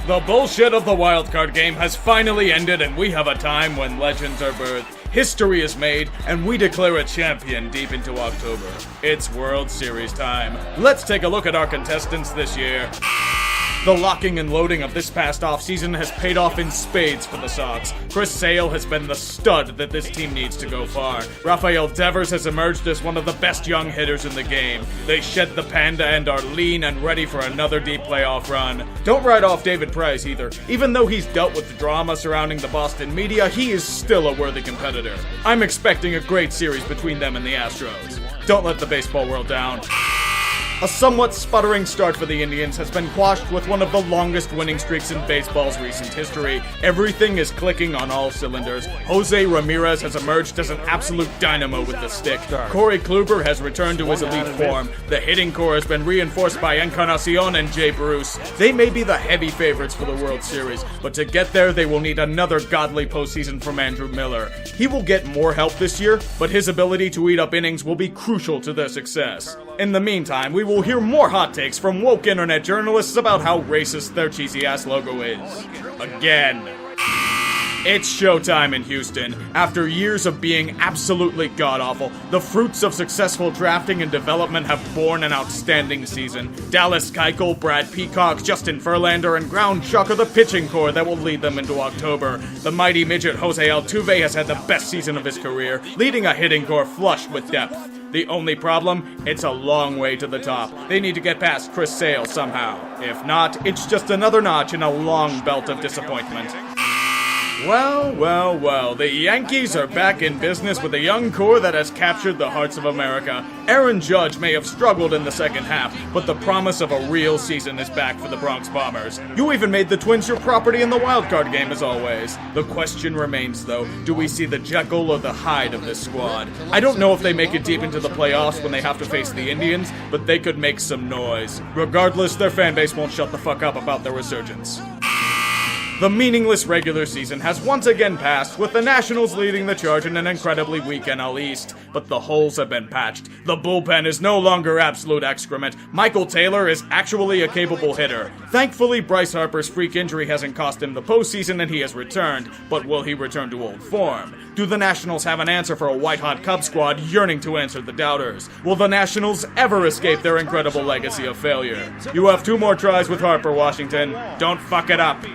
The bullshit of the wildcard game has finally ended, and we have a time when legends are birthed. History is made, and we declare a champion deep into October. It's World Series time. Let's take a look at our contestants this year. The locking and loading of this past offseason has paid off in spades for the Sox. Chris Sale has been the stud that this team needs to go far. Rafael Devers has emerged as one of the best young hitters in the game. They shed the panda and are lean and ready for another deep playoff run. Don't write off David Price either. Even though he's dealt with the drama surrounding the Boston media, he is still a worthy competitor. I'm expecting a great series between them and the Astros. Don't let the baseball world down. A somewhat sputtering start for the Indians has been quashed with one of the longest winning streaks in baseball's recent history. Everything is clicking on all cylinders. Jose Ramirez has emerged as an absolute dynamo with the stick. Corey Kluber has returned to his elite form. The hitting core has been reinforced by Encarnacion and Jay Bruce. They may be the heavy favorites for the World Series, but to get there they will need another godly postseason from Andrew Miller. He will get more help this year, but his ability to eat up innings will be crucial to their success. In the meantime, we will hear more hot takes from woke internet journalists about how racist their cheesy-ass logo is. Again. It's showtime in Houston. After years of being absolutely god-awful, the fruits of successful drafting and development have borne an outstanding season. Dallas Keuchel, Brad Peacock, Justin Verlander, and Ground Chuck are the pitching core that will lead them into October. The mighty midget Jose Altuve has had the best season of his career, leading a hitting core flush with depth. The only problem? It's a long way to the top. They need to get past Chris Sale somehow. If not, it's just another notch in a long belt of disappointment. Well, the Yankees are back in business with a young core that has captured the hearts of America. Aaron Judge may have struggled in the second half, but the promise of a real season is back for the Bronx Bombers. You even made the Twins your property in the wildcard game as always. The question remains though, do we see the Jekyll or the Hyde of this squad? I don't know if they make it deep into the playoffs when they have to face the Indians, but they could make some noise. Regardless, their fan base won't shut the fuck up about their resurgence. The meaningless regular season has once again passed, with the Nationals leading the charge in an incredibly weak NL East. But the holes have been patched. The bullpen is no longer absolute excrement. Michael Taylor is actually a capable hitter. Thankfully, Bryce Harper's freak injury hasn't cost him the postseason and he has returned. But will he return to old form? Do the Nationals have an answer for a white-hot Cub squad yearning to answer the doubters? Will the Nationals ever escape their incredible legacy of failure? You have 2 more tries with Harper, Washington. Don't fuck it up.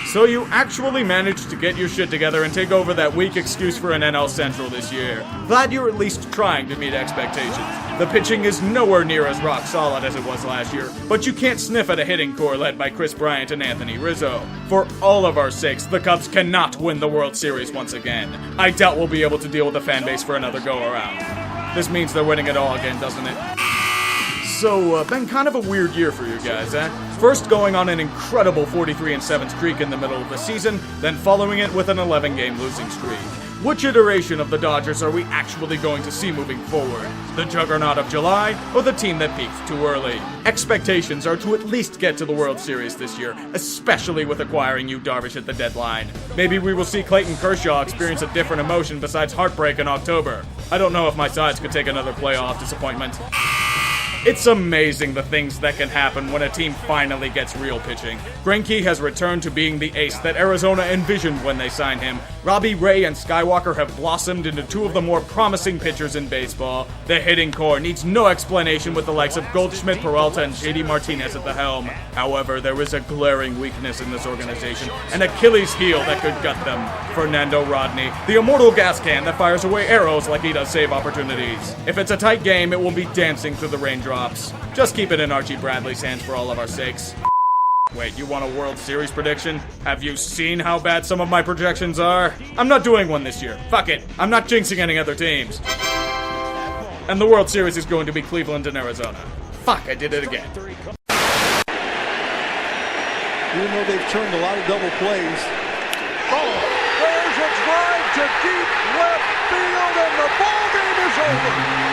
So you actually managed to get your shit together and take over that weak excuse for an NL Central this year. Glad you're at least trying to meet expectations. The pitching is nowhere near as rock solid as it was last year, but you can't sniff at a hitting core led by Chris Bryant and Anthony Rizzo. For all of our sakes, the Cubs cannot win the World Series once again. I doubt we'll be able to deal with the fan base for another go-around. This means they're winning it all again, doesn't it? So, been kind of a weird year for you guys, eh? First going on an incredible 43-7 streak in the middle of the season, then following it with an 11-game losing streak. Which iteration of the Dodgers are we actually going to see moving forward? The juggernaut of July, or the team that peaked too early? Expectations are to at least get to the World Series this year, especially with acquiring Yu Darvish at the deadline. Maybe we will see Clayton Kershaw experience a different emotion besides heartbreak in October. I don't know if my sides could take another playoff disappointment. It's amazing the things that can happen when a team finally gets real pitching. Greinke has returned to being the ace that Arizona envisioned when they signed him. Robbie Ray and Skywalker have blossomed into 2 of the more promising pitchers in baseball. The hitting core needs no explanation with the likes of Goldschmidt, Peralta, and JD Martinez at the helm. However, there is a glaring weakness in this organization, an Achilles heel that could gut them. Fernando Rodney, the immortal gas can that fires away arrows like he does save opportunities. If it's a tight game, it will be dancing through the raindrops. Just keep it in Archie Bradley's hands for all of our sakes. Wait, you want a World Series prediction? Have you seen how bad some of my projections are? I'm not doing one this year. Fuck it. I'm not jinxing any other teams. And the World Series is going to be Cleveland and Arizona. Fuck, I did it again. Even though they've turned a lot of double plays. Oh, there's a drive to deep left field, and the ball game is over.